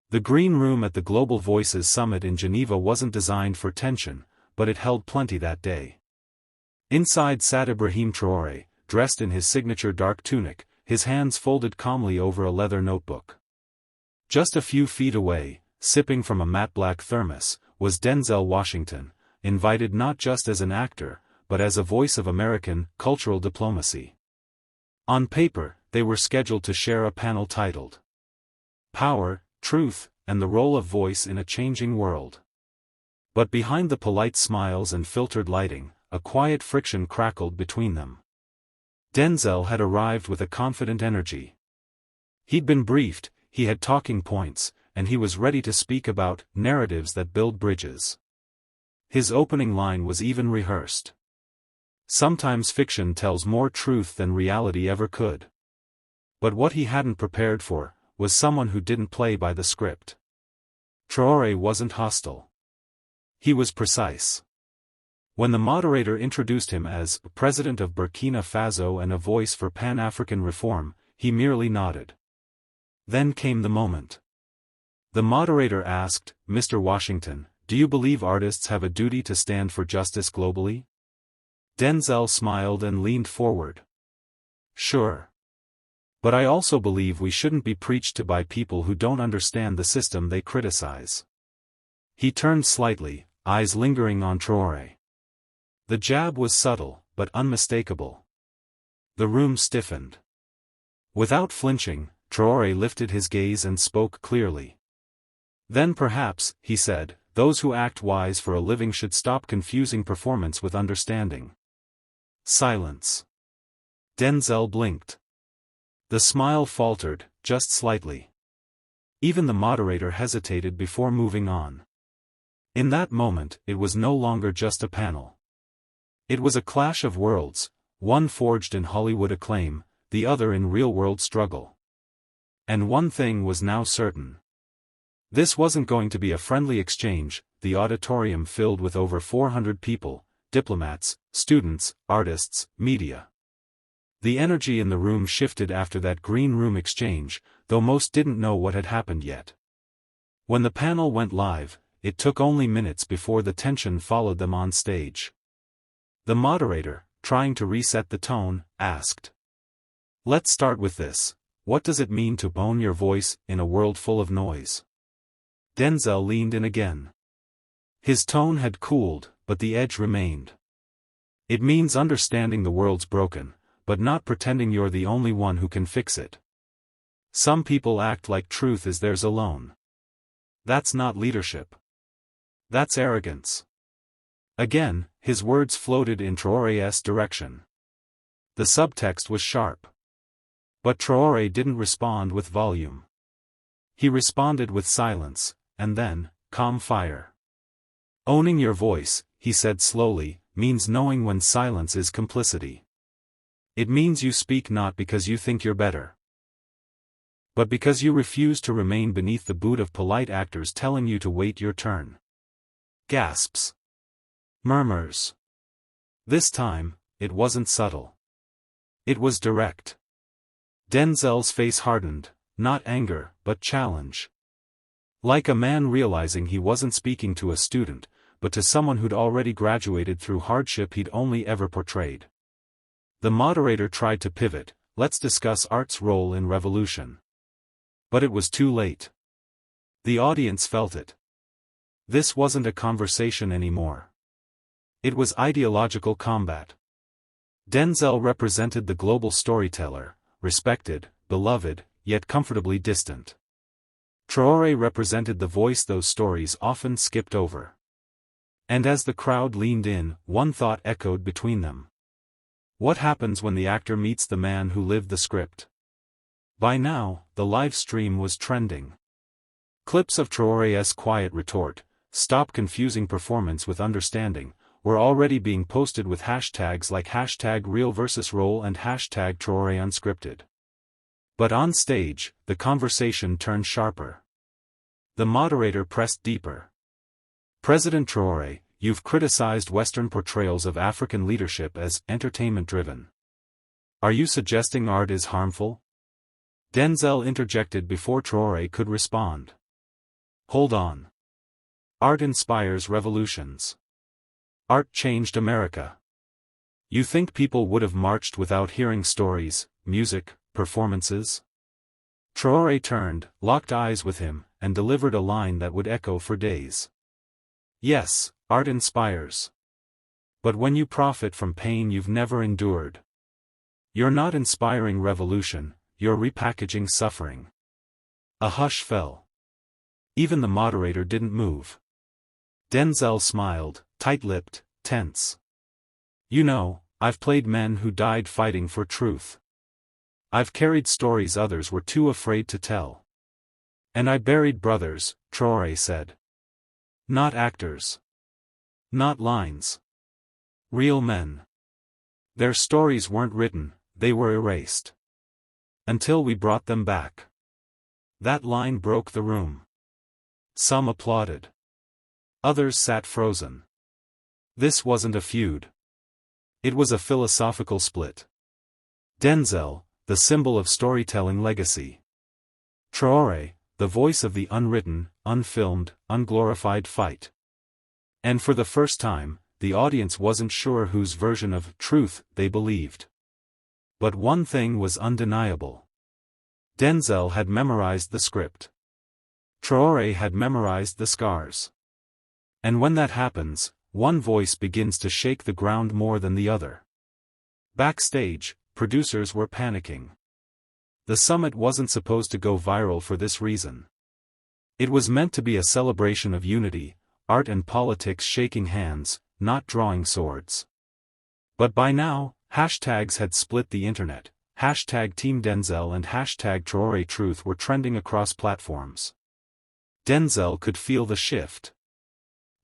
The green room at the Global Voices Summit in Geneva wasn't designed for tension, but it held plenty that day. Inside sat Ibrahim Traoré, dressed in his signature dark tunic, his hands folded calmly over a leather notebook. Just a few feet away, sipping from a matte black thermos, was Denzel Washington, invited not just as an actor, but as a voice of American cultural diplomacy. On paper, they were scheduled to share a panel titled Power, Truth, and the Role of Voice in a Changing World. But behind the polite smiles and filtered lighting, a quiet friction crackled between them. Denzel had arrived with a confident energy. He'd been briefed, he had talking points, and he was ready to speak about narratives that build bridges. His opening line was even rehearsed. Sometimes fiction tells more truth than reality ever could. But what he hadn't prepared for was someone who didn't play by the script. Traoré wasn't hostile. He was precise. When the moderator introduced him as President of Burkina Faso and a voice for Pan-African reform, he merely nodded. Then came the moment. The moderator asked, "Mr. Washington, do you believe artists have a duty to stand for justice globally?" Denzel smiled and leaned forward. "Sure. But I also believe we shouldn't be preached to by people who don't understand the system they criticize." He turned slightly, eyes lingering on Traoré. The jab was subtle, but unmistakable. The room stiffened. Without flinching, Traoré lifted his gaze and spoke clearly. "Then perhaps," he said, "those who act wise for a living should stop confusing performance with understanding." Silence. Denzel blinked. The smile faltered, just slightly. Even the moderator hesitated before moving on. In that moment, it was no longer just a panel. It was a clash of worlds, one forged in Hollywood acclaim, the other in real-world struggle. And one thing was now certain. This wasn't going to be a friendly exchange, the auditorium filled with over 400 people, diplomats, students, artists, media. The energy in the room shifted after that green room exchange, though most didn't know what had happened yet. When the panel went live, it took only minutes before the tension followed them on stage. The moderator, trying to reset the tone, asked, "Let's start with this. What does it mean to own your voice in a world full of noise?" Denzel leaned in again. His tone had cooled, but the edge remained. "It means understanding the world's broken, but not pretending you're the only one who can fix it. Some people act like truth is theirs alone. That's not leadership. That's arrogance." Again, his words floated in Traoré's direction. The subtext was sharp. But Traoré didn't respond with volume. He responded with silence, and then, calm fire. "Owning your voice," he said slowly, "means knowing when silence is complicity. It means you speak not because you think you're better, but because you refuse to remain beneath the boot of polite actors telling you to wait your turn." Gasps. Murmurs. This time, it wasn't subtle. It was direct. Denzel's face hardened, not anger, but challenge. Like a man realizing he wasn't speaking to a student, but to someone who'd already graduated through hardship he'd only ever portrayed. The moderator tried to pivot, "Let's discuss art's role in revolution." But it was too late. The audience felt it. This wasn't a conversation anymore. It was ideological combat. Denzel represented the global storyteller, respected, beloved, yet comfortably distant. Traoré represented the voice those stories often skipped over. And as the crowd leaned in, one thought echoed between them. What happens when the actor meets the man who lived the script? By now, the live stream was trending. Clips of Traoré's quiet retort, "Stop confusing performance with understanding," were already being posted with hashtags like #real versus role and #Traoré unscripted. But on stage, the conversation turned sharper. The moderator pressed deeper. "President Traoré, you've criticized Western portrayals of African leadership as entertainment-driven. Are you suggesting art is harmful?" Denzel interjected before Traoré could respond. Hold on. Art inspires revolutions. Art changed America. You think people would have marched without hearing stories, music, performances? Traoré turned, locked eyes with him, and delivered a line that would echo for days. Yes, art inspires. But when you profit from pain you've never endured, you're not inspiring revolution, you're repackaging suffering. A hush fell. Even the moderator didn't move. Denzel smiled, tight-lipped, tense. You know, I've played men who died fighting for truth. I've carried stories others were too afraid to tell. And I buried brothers, Traoré said. Not actors. Not lines. Real men. Their stories weren't written, they were erased. Until we brought them back. That line broke the room. Some applauded. Others sat frozen. This wasn't a feud. It was a philosophical split. Denzel, the symbol of storytelling legacy. Traoré, the voice of the unwritten, unfilmed, unglorified fight. And for the first time, the audience wasn't sure whose version of truth they believed. But one thing was undeniable. Denzel had memorized the script. Traoré had memorized the scars. And when that happens, one voice begins to shake the ground more than the other. Backstage, producers were panicking. The summit wasn't supposed to go viral for this reason. It was meant to be a celebration of unity, art and politics shaking hands, not drawing swords. But by now, hashtags had split the internet. Hashtag Team Denzel and hashtag Traoré Truth were trending across platforms. Denzel could feel the shift.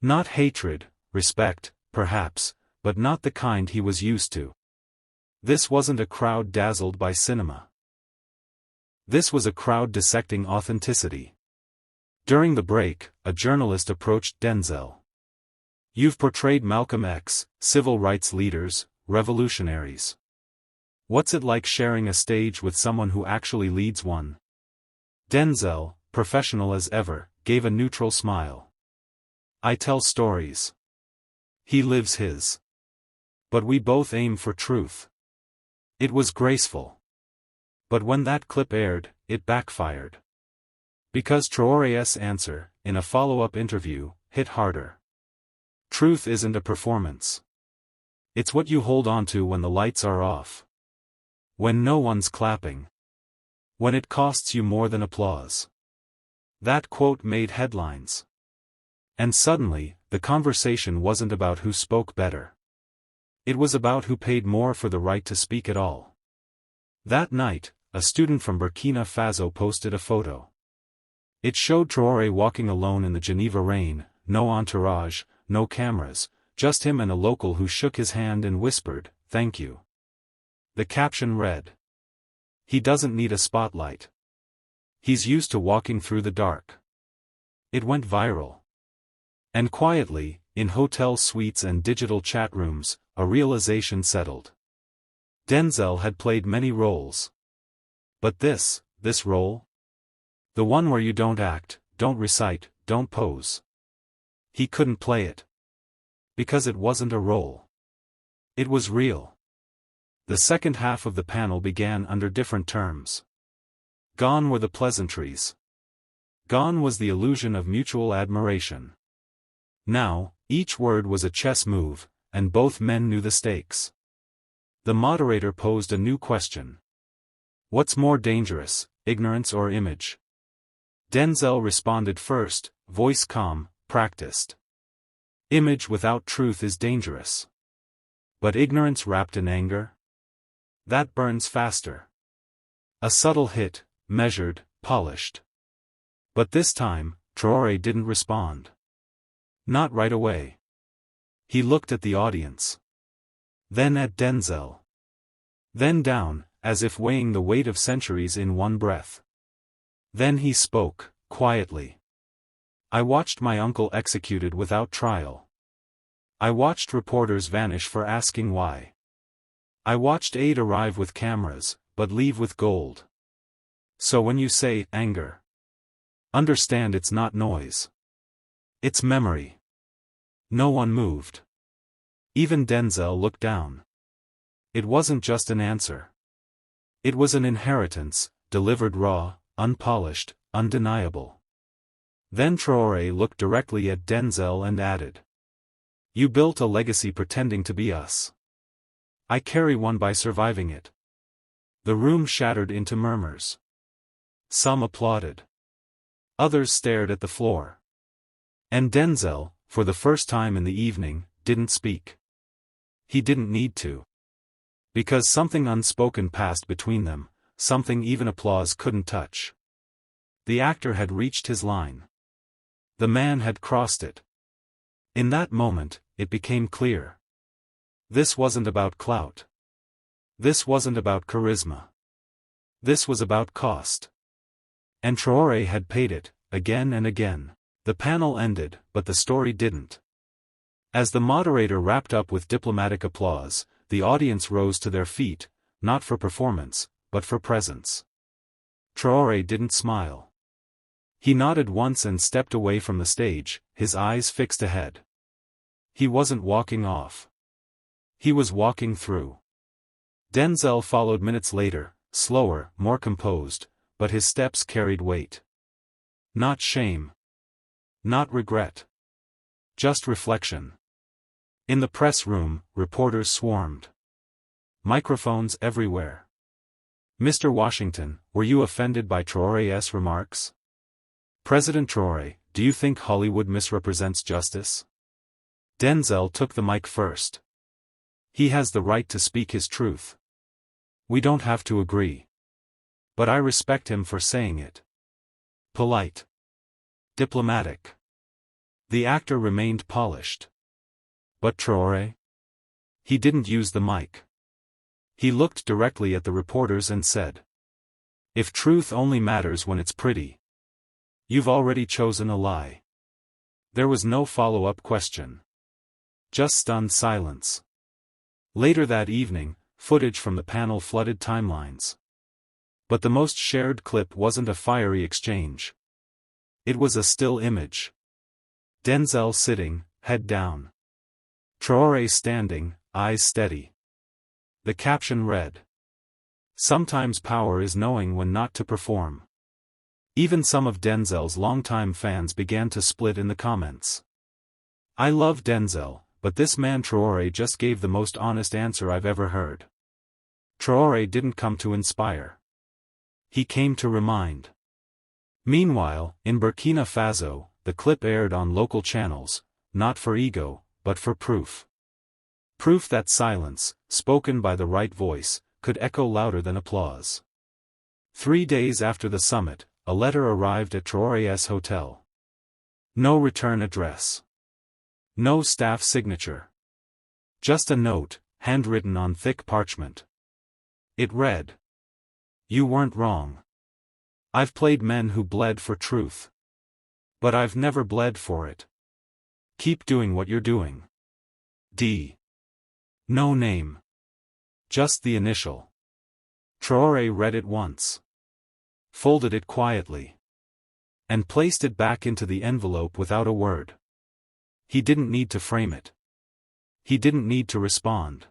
Not hatred, respect, perhaps, but not the kind he was used to. This wasn't a crowd dazzled by cinema. This was a crowd dissecting authenticity. During the break, a journalist approached Denzel. You've portrayed Malcolm X, civil rights leaders, revolutionaries. What's it like sharing a stage with someone who actually leads one? Denzel, professional as ever, gave a neutral smile. I tell stories. He lives his. But we both aim for truth. It was graceful. But when that clip aired, it backfired. Because Traoré's answer, in a follow-up interview, hit harder. Truth isn't a performance. It's what you hold on to when the lights are off. When no one's clapping. When it costs you more than applause. That quote made headlines. And suddenly, the conversation wasn't about who spoke better. It was about who paid more for the right to speak at all. That night, a student from Burkina Faso posted a photo. It showed Traoré walking alone in the Geneva rain, no entourage, no cameras, just him and a local who shook his hand and whispered, "Thank you." The caption read, "He doesn't need a spotlight. He's used to walking through the dark." It went viral. And quietly, in hotel suites and digital chat rooms, a realization settled. Denzel had played many roles. But this role? The one where you don't act, don't recite, don't pose. He couldn't play it. Because it wasn't a role. It was real. The second half of the panel began under different terms. Gone were the pleasantries. Gone was the illusion of mutual admiration. Now, each word was a chess move, and both men knew the stakes. The moderator posed a new question. What's more dangerous, ignorance or image? Denzel responded first, voice calm, practiced. Image without truth is dangerous. But ignorance wrapped in anger? That burns faster. A subtle hit, measured, polished. But this time, Traoré didn't respond. Not right away. He looked at the audience. Then at Denzel. Then down, as if weighing the weight of centuries in one breath. Then he spoke, quietly. I watched my uncle executed without trial. I watched reporters vanish for asking why. I watched aid arrive with cameras, but leave with gold. So when you say anger, Understand it's not noise. It's memory. No one moved. Even Denzel looked down. It wasn't just an answer. It was an inheritance, delivered raw, unpolished, undeniable. Then Traoré looked directly at Denzel and added, "You built a legacy pretending to be us. I carry one by surviving it." The room shattered into murmurs. Some applauded. Others stared at the floor. And Denzel, for the first time in the evening, didn't speak. He didn't need to. Because something unspoken passed between them, something even applause couldn't touch. The actor had reached his line. The man had crossed it. In that moment, it became clear. This wasn't about clout. This wasn't about charisma. This was about cost. And Traoré had paid it, again and again. The panel ended, but the story didn't. As the moderator wrapped up with diplomatic applause, the audience rose to their feet, not for performance, but for presence. Traoré didn't smile. He nodded once and stepped away from the stage, his eyes fixed ahead. He wasn't walking off. He was walking through. Denzel followed minutes later, slower, more composed, but his steps carried weight. Not shame. Not regret. Just reflection. In the press room, reporters swarmed. Microphones everywhere. "Mr. Washington, were you offended by Traoré's remarks? President Traoré, do you think Hollywood misrepresents justice?" Denzel took the mic first. He has the right to speak his truth. We don't have to agree. But I respect him for saying it. Polite. Diplomatic. The actor remained polished. But Traoré? He didn't use the mic. He looked directly at the reporters and said, "If truth only matters when it's pretty, you've already chosen a lie." There was no follow-up question. Just stunned silence. Later that evening, footage from the panel flooded timelines. But the most shared clip wasn't a fiery exchange. It was a still image. Denzel sitting, head down. Traoré standing, eyes steady. The caption read, "Sometimes power is knowing when not to perform." Even some of Denzel's longtime fans began to split in the comments. "I love Denzel, but this man Traoré just gave the most honest answer I've ever heard." Traoré didn't come to inspire. He came to remind. Meanwhile, in Burkina Faso, the clip aired on local channels, not for ego, but for proof. Proof that silence, spoken by the right voice, could echo louder than applause. 3 days after the summit, a letter arrived at Traoré's hotel. No return address. No staff signature. Just a note, handwritten on thick parchment. It read, "You weren't wrong. I've played men who bled for truth. But I've never bled for it. Keep doing what you're doing. D." No name. Just the initial. Traoré read it once. Folded it quietly. And placed it back into the envelope without a word. He didn't need to frame it. He didn't need to respond.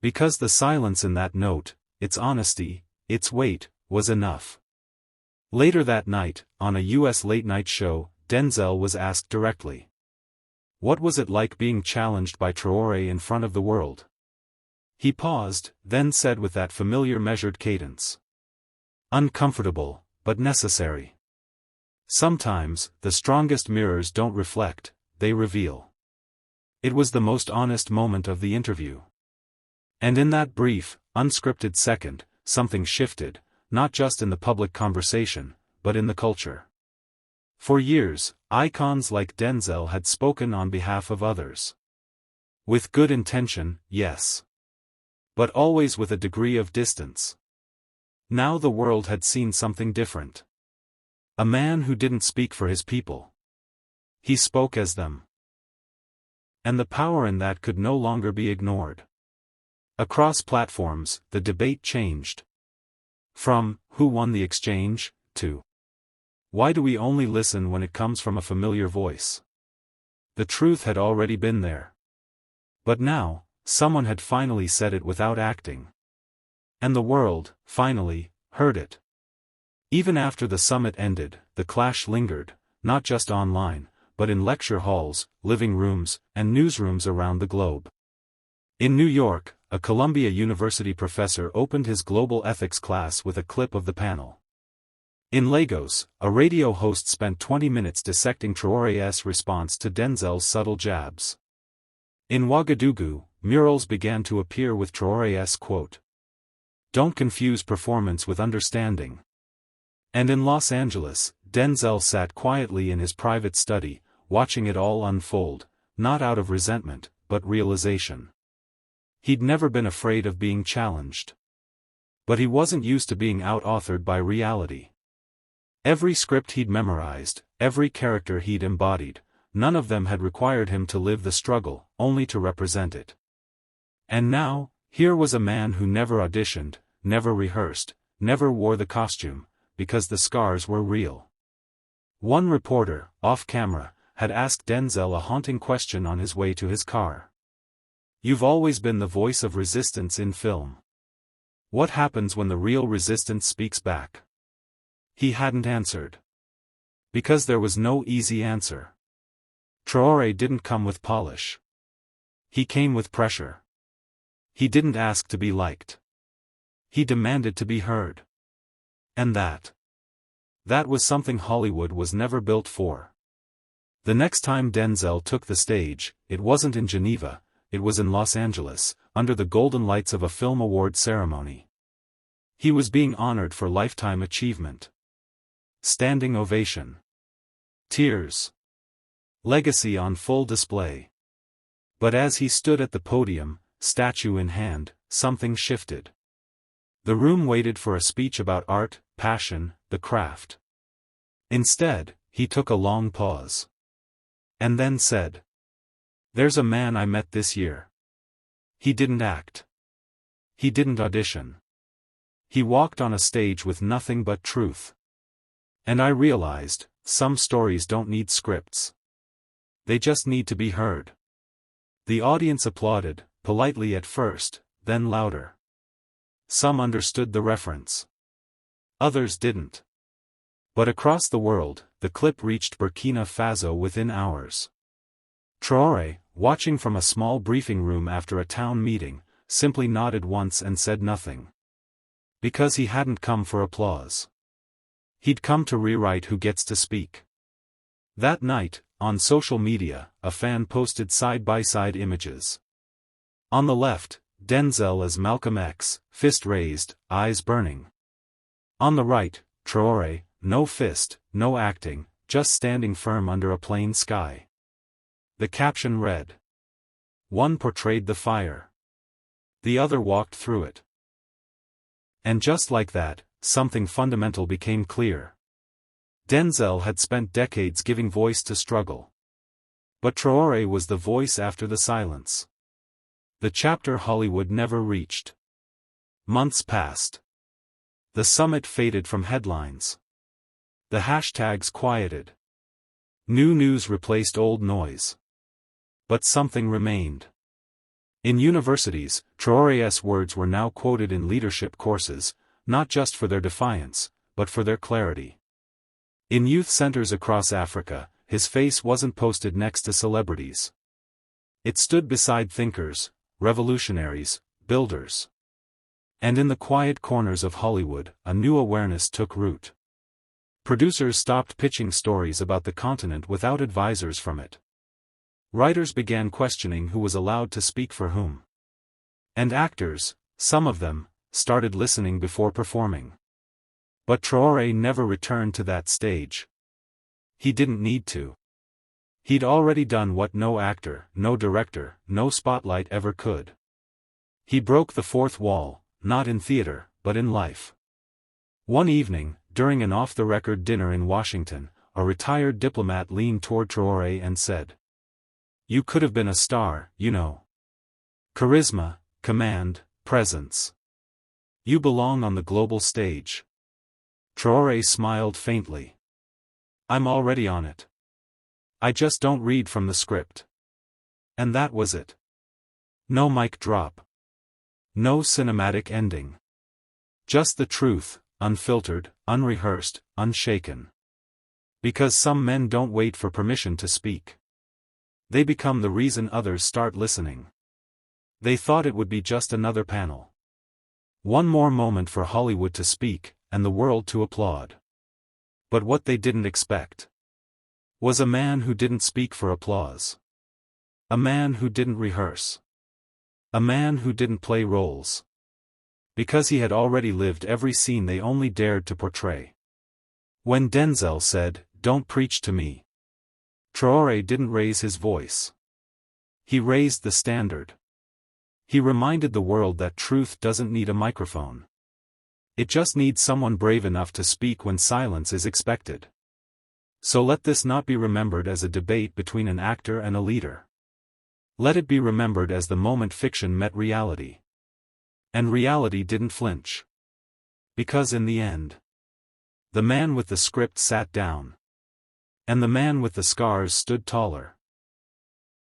Because the silence in that note, its honesty, its weight, was enough. Later that night, on a U.S. late-night show, Denzel was asked directly, what was it like being challenged by Traoré in front of the world? He paused, then said with that familiar measured cadence, "Uncomfortable, but necessary. Sometimes, the strongest mirrors don't reflect, they reveal." It was the most honest moment of the interview. And in that brief, unscripted second, something shifted, not just in the public conversation, but in the culture. For years, icons like Denzel had spoken on behalf of others. With good intention, yes. But always with a degree of distance. Now the world had seen something different. A man who didn't speak for his people. He spoke as them. And the power in that could no longer be ignored. Across platforms, the debate changed. From, who won the exchange, to, Why do we only listen when it comes from a familiar voice? The truth had already been there. But now, someone had finally said it without acting. And the world, finally, heard it. Even after the summit ended, the clash lingered, not just online, but in lecture halls, living rooms, and newsrooms around the globe. In New York, a Columbia University professor opened his global ethics class with a clip of the panel. In Lagos, a radio host spent 20 minutes dissecting Traoré's response to Denzel's subtle jabs. In Ouagadougou, murals began to appear with Traoré's quote, "Don't confuse performance with understanding." And in Los Angeles, Denzel sat quietly in his private study, watching it all unfold, not out of resentment, but realization. He'd never been afraid of being challenged. But he wasn't used to being out-authored by reality. Every script he'd memorized, every character he'd embodied, none of them had required him to live the struggle, only to represent it. And now, here was a man who never auditioned, never rehearsed, never wore the costume, because the scars were real. One reporter, off-camera, had asked Denzel a haunting question on his way to his car. "You've always been the voice of resistance in film. What happens when the real resistance speaks back?" He hadn't answered. Because there was no easy answer. Traoré didn't come with polish. He came with pressure. He didn't ask to be liked. He demanded to be heard. And that was something Hollywood was never built for. The next time Denzel took the stage, it wasn't in Geneva, it was in Los Angeles, under the golden lights of a film award ceremony. He was being honored for lifetime achievement. Standing ovation. Tears. Legacy on full display. But as he stood at the podium, statue in hand, something shifted. The room waited for a speech about art, passion, the craft. Instead, he took a long pause. And then said, "There's a man I met this year. He didn't act. He didn't audition. He walked on a stage with nothing but truth. And I realized, some stories don't need scripts. They just need to be heard." The audience applauded, politely at first, then louder. Some understood the reference. Others didn't. But across the world, the clip reached Burkina Faso within hours. Traoré, watching from a small briefing room after a town meeting, simply nodded once and said nothing. Because he hadn't come for applause. He'd come to rewrite who gets to speak. That night, on social media, a fan posted side-by-side images. On the left, Denzel as Malcolm X, fist raised, eyes burning. On the right, Traoré, no fist, no acting, just standing firm under a plain sky. The caption read, "One portrayed the fire. The other walked through it." And just like that, something fundamental became clear. Denzel had spent decades giving voice to struggle. But Traoré was the voice after the silence. The chapter Hollywood never reached. Months passed. The summit faded from headlines. The hashtags quieted. New news replaced old noise. But something remained. In universities, Traoré's words were now quoted in leadership courses, not just for their defiance, but for their clarity. In youth centers across Africa, his face wasn't posted next to celebrities. It stood beside thinkers, revolutionaries, builders. And in the quiet corners of Hollywood, a new awareness took root. Producers stopped pitching stories about the continent without advisors from it. Writers began questioning who was allowed to speak for whom. And actors, some of them, started listening before performing. But Traoré never returned to that stage. He didn't need to. He'd already done what no actor, no director, no spotlight ever could. He broke the fourth wall, not in theater, but in life. One evening, during an off-the-record dinner in Washington, a retired diplomat leaned toward Traoré and said, "You could have been a star, you know. Charisma, command, presence. You belong on the global stage." Traoré smiled faintly. I'm already on it. I just don't read from the script. And that was it. No mic drop. No cinematic ending. Just the truth, unfiltered, unrehearsed, unshaken. Because some men don't wait for permission to speak. They become the reason others start listening. They thought it would be just another panel. One more moment for Hollywood to speak, and the world to applaud. But what they didn't expect was a man who didn't speak for applause. A man who didn't rehearse. A man who didn't play roles. Because he had already lived every scene they only dared to portray. When Denzel said, "Don't preach to me," Traoré didn't raise his voice. He raised the standard. He reminded the world that truth doesn't need a microphone. It just needs someone brave enough to speak when silence is expected. So let this not be remembered as a debate between an actor and a leader. Let it be remembered as the moment fiction met reality. And reality didn't flinch. Because in the end, the man with the script sat down. And the man with the scars stood taller.